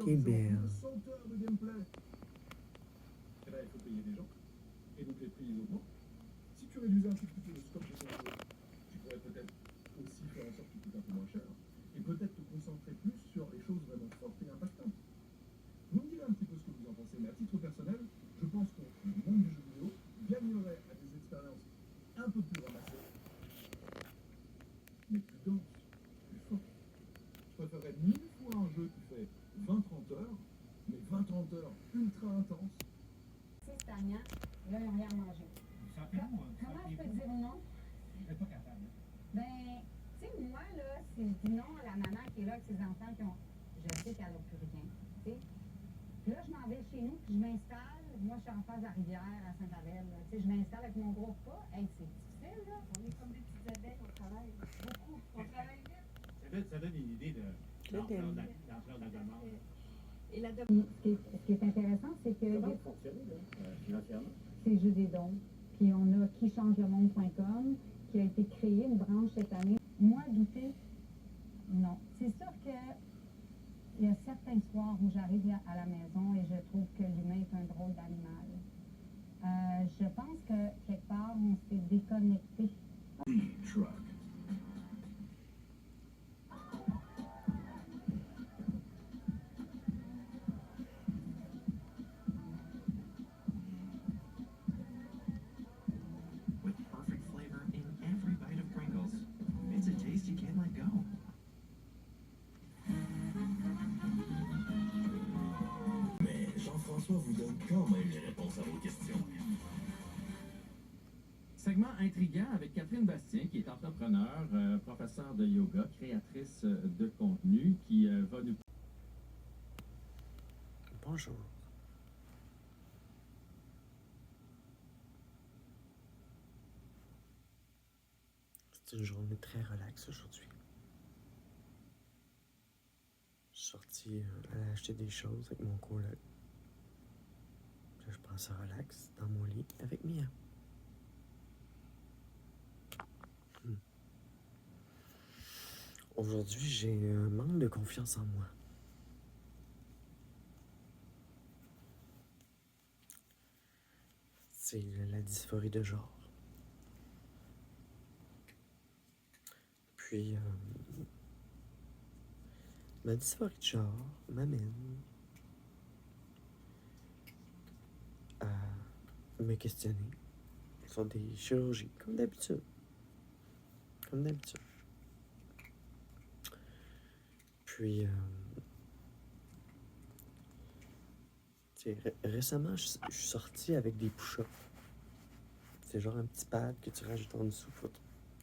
Qué belle. Là, ils n'ont rien mangé. Comment je peux dire non? Elle n'est pas capable. Ben, tu sais, moi, là, si je dis non à la maman qui est là avec ses enfants qui ont. Je sais qu'elle n'a plus rien. Tu sais? Puis là, je m'en vais chez nous, puis je m'installe. Moi, je suis en face de la rivière à Saint-Abel. Tu sais, je m'installe avec mon gros pas. Hey, c'est difficile, là. On est comme des petites abeilles, on travaille beaucoup. On travaille vite. Ça donne une idée de l'ampleur de la demande. Et la demande. Ce qui est intéressant, c'est que. Comment ça fonctionne, financièrement? C'est juste des dons. Puis on a quichangelemonde.com qui a été créé, une branche cette année. Moi, douter, non. C'est sûr que il y a certains soirs où j'arrive à la maison et je trouve que l'humain est un drôle d'animal. Je pense que quelque part, on s'est déconnecté. Jean-François vous donne quand même les réponses à vos questions. Segment intriguant avec Catherine Bastien, qui est entrepreneur, professeure de yoga, créatrice de contenu, qui va nous... Bonjour. C'est une journée très relaxe aujourd'hui. Je suis sorti aller acheter des choses avec mon coloc. Là, je pense à relax dans mon lit avec Mia. Aujourd'hui, j'ai un manque de confiance en moi. C'est la dysphorie de genre. Puis, ma dysphorie de genre m'amène à me questionner sur des chirurgies, comme d'habitude. Puis, récemment, je suis sorti avec des push-ups. C'est genre un petit pad que tu rajoutes en dessous pour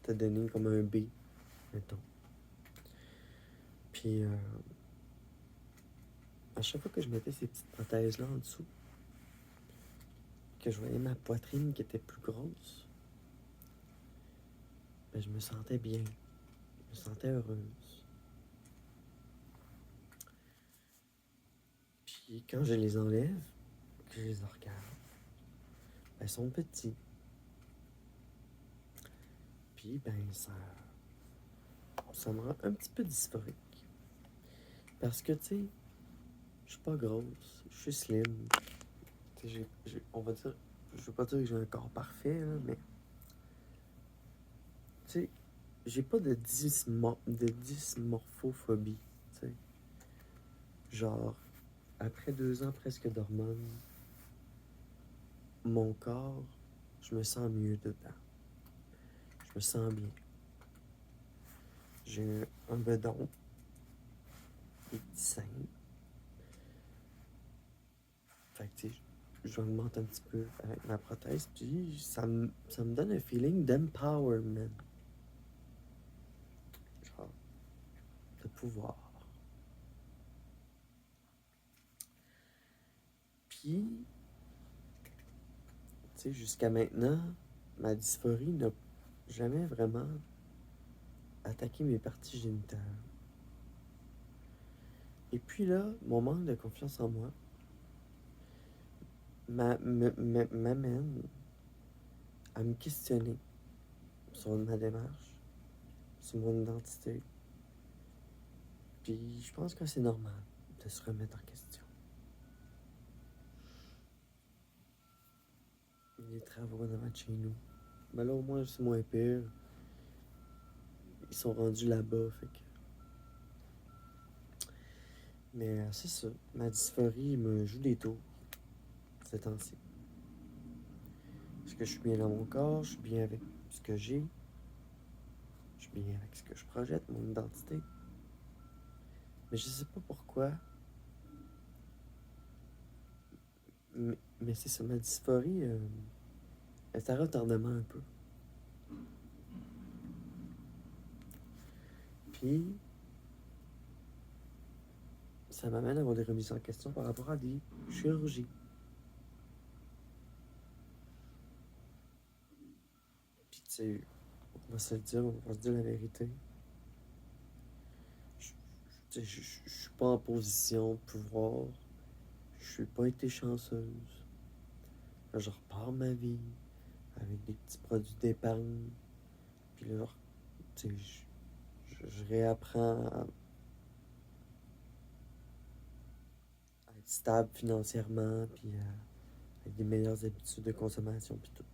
te donner comme un B, mettons. Puis, à chaque fois que je mettais ces petites prothèses-là en dessous, que je voyais ma poitrine qui était plus grosse, ben, je me sentais bien. Je me sentais heureuse. Puis quand je les enlève, que je les regarde, ben, elles sont petits. Puis, ben, ça me rend un petit peu dysphorique. Parce que, tu sais, je suis pas grosse, je suis slim. Tu sais, on va dire, je veux pas dire que j'ai un corps parfait, là, mais, tu sais, j'ai pas de dysmorphophobie, tu sais. Genre, après 2 ans presque d'hormones, mon corps, je me sens mieux dedans. Je me sens bien. J'ai un bedon, des petits seins. Fait que, tu sais, j'augmente un petit peu avec ma prothèse, puis ça me donne un feeling d'empowerment. Genre, de pouvoir. Puis, tu sais, jusqu'à maintenant, ma dysphorie n'a jamais vraiment attaqué mes parties génitales. Et puis là, mon manque de confiance en moi m'amène à me questionner sur ma démarche, sur mon identité, Puis je pense que c'est normal de se remettre en question. Les travaux devant de chez nous. Ben là, au moins, c'est moins pire. Ils sont rendus là-bas, fait que... Mais c'est ça. Ma dysphorie me joue des tours ces temps-ci. Est-ce que je suis bien dans mon corps? Je suis bien avec ce que j'ai? Je suis bien avec ce que je projette, mon identité? Mais je sais pas pourquoi. Mais c'est ça, ma dysphorie est à retardement un peu. Puis, ça m'amène à avoir des remises en question par rapport à des chirurgies. Puis, tu sais, on va se le dire, on va se dire la vérité. Je suis pas en position de pouvoir. Je suis pas été chanceuse. Là, je repars ma vie avec des petits produits d'épargne. Puis là, tu sais, je réapprends à être stable financièrement, puis avec des meilleures habitudes de consommation, puis tout.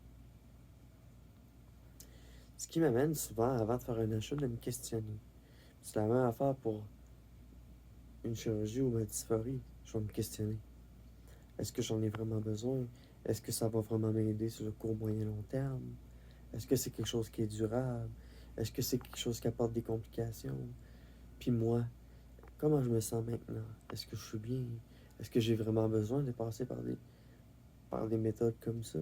Ce qui m'amène souvent, avant de faire un achat, de me questionner. C'est la même affaire pour une chirurgie ou ma dysphorie. Je vais me questionner. Est-ce que j'en ai vraiment besoin? Est-ce que ça va vraiment m'aider sur le court, moyen, long terme? Est-ce que c'est quelque chose qui est durable? Est-ce que c'est quelque chose qui apporte des complications? Puis moi, comment je me sens maintenant? Est-ce que je suis bien? Est-ce que j'ai vraiment besoin de passer par des méthodes comme ça?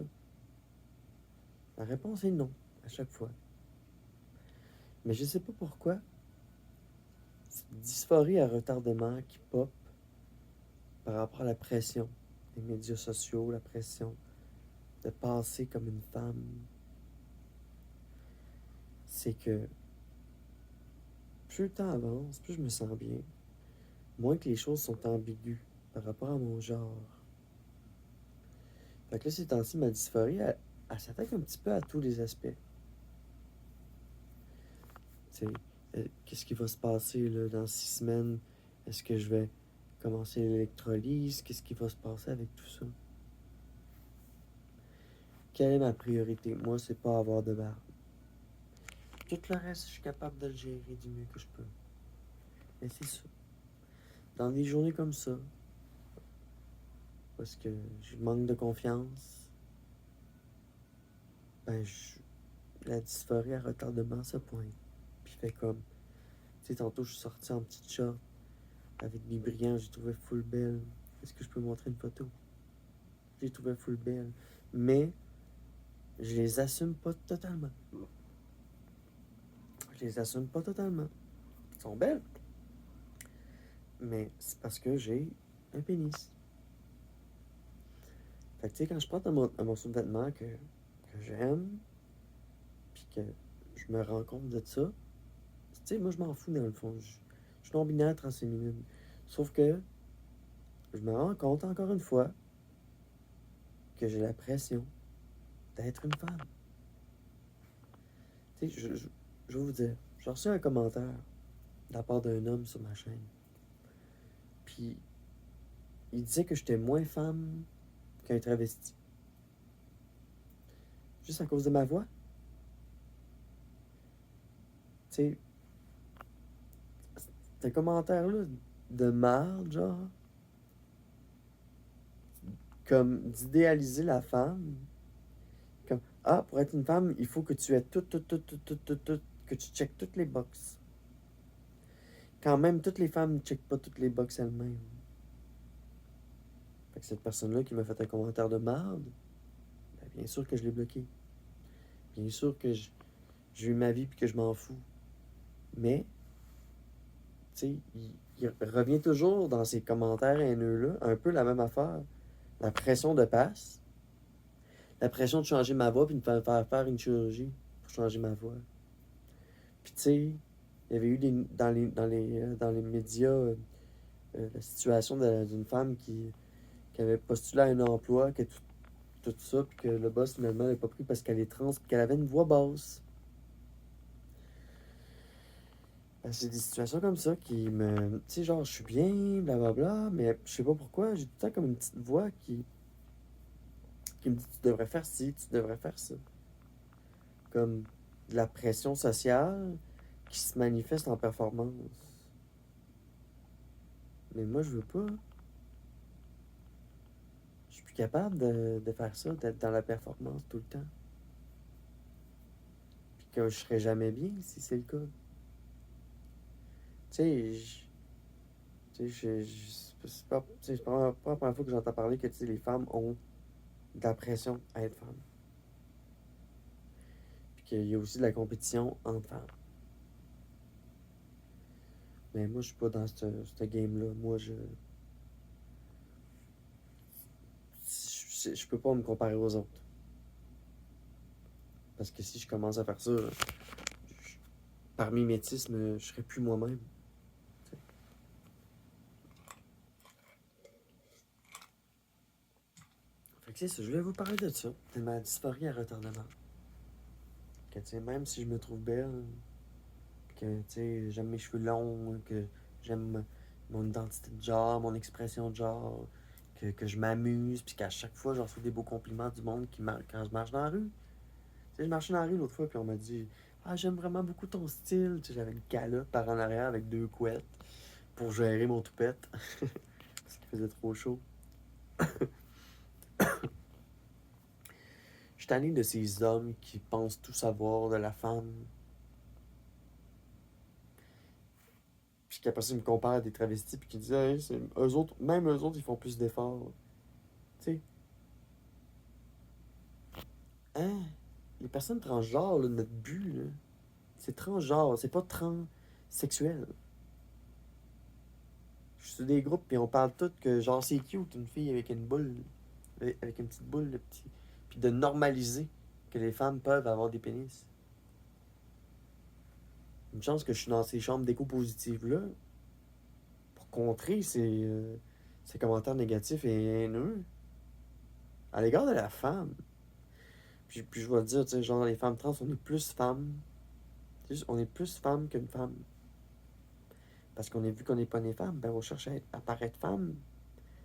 La réponse est non, à chaque fois. Mais je sais pas pourquoi. Cette dysphorie à retardement qui pop par rapport à la pression des médias sociaux, la pression de passer comme une femme, c'est que plus le temps avance, plus je me sens bien, moins que les choses sont ambiguës par rapport à mon genre. Fait que là, ces temps-ci, ma dysphorie, elle s'attaque un petit peu à tous les aspects. Tu sais, qu'est-ce qui va se passer là, dans 6 semaines? Est-ce que je vais commencer l'électrolyse? Qu'est-ce qui va se passer avec tout ça? Quelle est ma priorité? Moi, c'est pas avoir de barbe. Tout le reste, je suis capable de le gérer du mieux que je peux. Mais c'est ça. Dans des journées comme ça, parce que je manque de confiance, ben, la dysphorie à retardement se pointe. Puis fait comme, tu sais, tantôt, je suis sorti en petite short avec des brillants, j'ai trouvé full belle. Est-ce que je peux montrer une photo? J'ai trouvé full belle. Mais, je les assume pas totalement. Je les assume pas totalement. Elles sont belles. Mais c'est parce que j'ai un pénis. Fait que tu sais, quand je porte un morceau de vêtement que j'aime, puis que je me rends compte de ça, tu sais, moi je m'en fous dans le fond. Je suis non-binaire, transféminine. Sauf que je me rends compte encore une fois que j'ai la pression d'être une femme. Tu sais, je vais vous dire, j'ai reçu un commentaire de la part d'un homme sur ma chaîne. Puis, il disait que j'étais moins femme qu'un travesti. Juste à cause de ma voix. Tu sais, ce commentaire-là de marde, genre, comme d'idéaliser la femme. Comme, ah, pour être une femme, il faut que tu aies tout, que tu checkes toutes les boxes. Quand même, toutes les femmes ne checkent pas toutes les boxes elles-mêmes. Fait que cette personne-là qui m'a fait un commentaire de marde, ben bien sûr que je l'ai bloqué. Bien sûr que j'ai eu ma vie puis que je m'en fous. Mais, tu sais, il revient toujours dans ces commentaires haineux-là, un peu la même affaire. La pression de passe. La pression de changer ma voix puis de me faire une chirurgie pour changer ma voix. Puis tu sais, il y avait eu dans les médias la situation d'une femme qui avait postulé à un emploi, que tout ça, puis que le boss finalement l'avait pas pris parce qu'elle est trans puis qu'elle avait une voix basse. C'est des situations comme ça qui me... Tu sais, genre, je suis bien, blablabla, mais je sais pas pourquoi, j'ai tout le temps comme une petite voix qui me dit, tu devrais faire ci, tu devrais faire ça. Comme de la pression sociale qui se manifeste en performance. Mais moi, je veux pas. Je suis plus capable de faire ça, d'être dans la performance tout le temps. Puis que je serais jamais bien si c'est le cas. Tu sais, c'est pas la première fois que j'entends parler que, tu sais, les femmes ont de la pression à être femmes. Puis qu'il y a aussi de la compétition entre femmes. Mais moi, je suis pas dans ce game-là. Moi, je peux pas me comparer aux autres. Parce que si je commence à faire ça, par mimétisme, je serais plus moi-même. Fait que c'est ça, je voulais vous parler de ça, de ma dysphorie à retardement. Que, tu sais, même si je me trouve belle, que, tu sais, j'aime mes cheveux longs, que j'aime mon identité de genre, mon expression de genre, que je m'amuse, puis qu'à chaque fois, j'en reçois des beaux compliments du monde quand je marche dans la rue. Tu sais, je marchais dans la rue l'autre fois, puis on m'a dit « Ah, j'aime vraiment beaucoup ton style. » Tu sais, j'avais une calotte par en arrière avec 2 couettes pour gérer mon toupette, parce qu'il faisait trop chaud. Je suis tanné de ces hommes qui pensent tout savoir de la femme. Puis qu'après ça, ils me comparent à des travestis, puis qui disent hey, même eux autres, ils font plus d'efforts. Tu sais. Hein? Les personnes transgenres, là, notre but, là, c'est transgenre, c'est pas transsexuel. Je suis sur des groupes, puis on parle tout que genre c'est cute, une fille avec une boule, avec une petite boule, le petit. Puis de normaliser que les femmes peuvent avoir des pénis. Une chance que je suis dans ces chambres d'écho positives-là pour contrer ces commentaires négatifs et haineux à l'égard de la femme. Puis je vais le dire, tu sais, genre les femmes trans, on est plus femmes. On est plus femmes qu'une femme. Parce qu'on a vu qu'on n'est pas né femme, ben on cherche à paraître femme.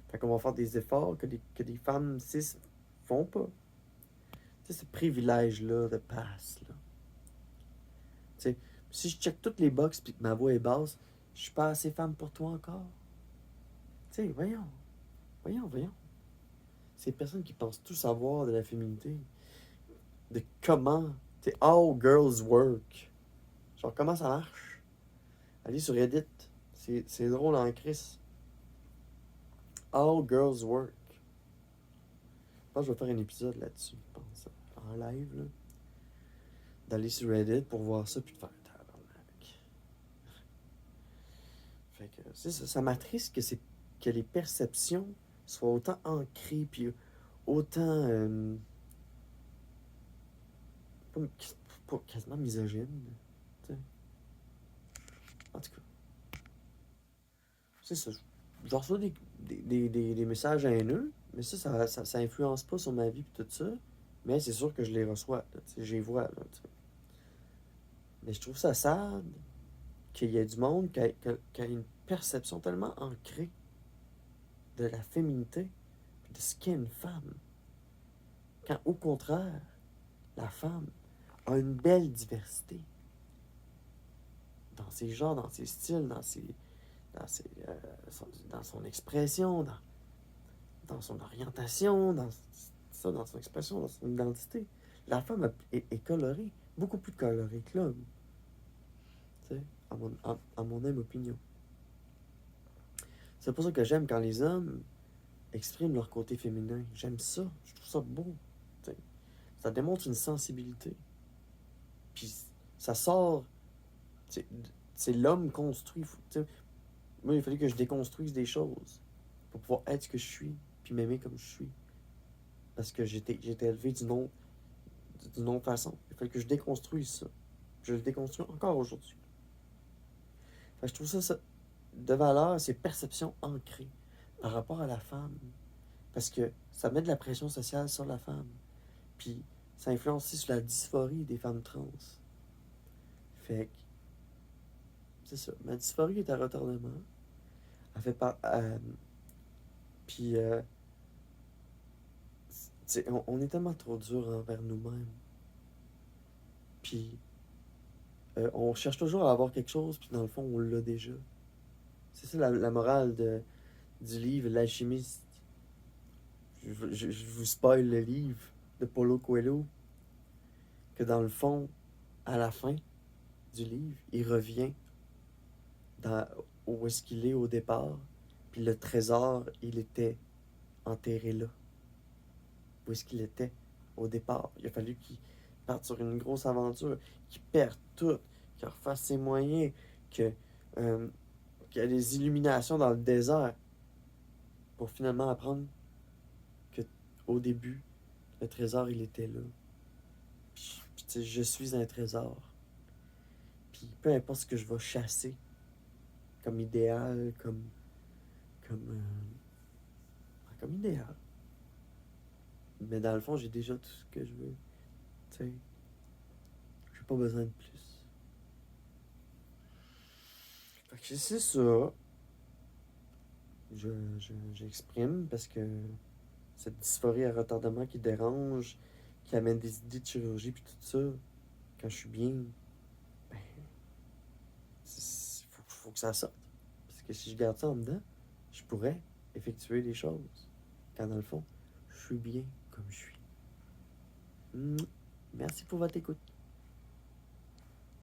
Fait qu'on va faire des efforts que des femmes cis font pas. Tu sais, ce privilège-là de passe, là. Tu sais, si je check toutes les boxes puis que ma voix est basse, je suis pas assez femme pour toi encore. Tu sais, voyons. Ces personnes qui pensent tout savoir de la féminité, de comment, tu sais, how girls work. Genre, comment ça marche. Allez sur Reddit. C'est drôle en crise. How girls work. Je pense que je vais faire un épisode là-dessus, je pense, en live, là. D'aller sur Reddit pour voir ça puis de faire tabarnak. Fait que c'est ça, ça m'attriste que les perceptions soient autant ancrées puis autant pas quasiment misogynes. T'sais. En tout cas. C'est ça. Je reçois des messages haineux, mais ça influence pas sur ma vie et tout ça. Mais c'est sûr que je les reçois, là, je les vois. Là, mais je trouve ça sad qu'il y ait du monde qui a une perception tellement ancrée de la féminité et de ce qu'est une femme. Quand au contraire, la femme a une belle diversité dans ses genres, dans ses styles, dans son expression, dans son orientation, dans son expression, dans son identité. La femme est colorée, beaucoup plus colorée que l'homme. Tu sais, à mon humble opinion. C'est pour ça que j'aime quand les hommes expriment leur côté féminin. J'aime ça, je trouve ça beau. Tu sais. Ça démontre une sensibilité. Puis ça sort... C'est l'homme construit. Moi, il fallait que je déconstruise des choses pour pouvoir être ce que je suis, puis m'aimer comme je suis. Parce que j'ai été élevé d'une autre façon. Il fallait que je déconstruise ça. Je le déconstruis encore aujourd'hui. Fait que je trouve ça de valeur, c'est perception ancrée par rapport à la femme. Parce que ça met de la pression sociale sur la femme. Puis ça influence aussi sur la dysphorie des femmes trans. Fait que c'est ça. Ma dysphorie est à retardement. Elle fait pas. Puis, on est tellement trop dur envers nous-mêmes. Puis, on cherche toujours à avoir quelque chose, puis dans le fond, on l'a déjà. C'est ça la morale du livre L'Alchimiste. Je vous spoil le livre de Paulo Coelho. Que dans le fond, à la fin du livre, il revient où est-ce qu'il est au départ. Puis le trésor, il était enterré là. Où est-ce qu'il était au départ. Il a fallu qu'il parte sur une grosse aventure, qu'il perde tout, qu'il refasse ses moyens, qu'il y ait des illuminations dans le désert pour finalement apprendre que au début, le trésor, il était là. Puis tu sais, je suis un trésor. Puis peu importe ce que je vais chasser comme idéal, comme idéal. Mais dans le fond, j'ai déjà tout ce que je veux. Tu sais, j'ai pas besoin de plus. Fait que c'est ça. J'exprime parce que cette dysphorie à retardement qui dérange, qui amène des idées de chirurgie puis tout ça, quand je suis bien, ben, faut que ça sorte. Parce que si je garde ça en dedans, je pourrais effectuer des choses. Quand dans le fond, je suis bien comme je suis. Merci pour votre écoute.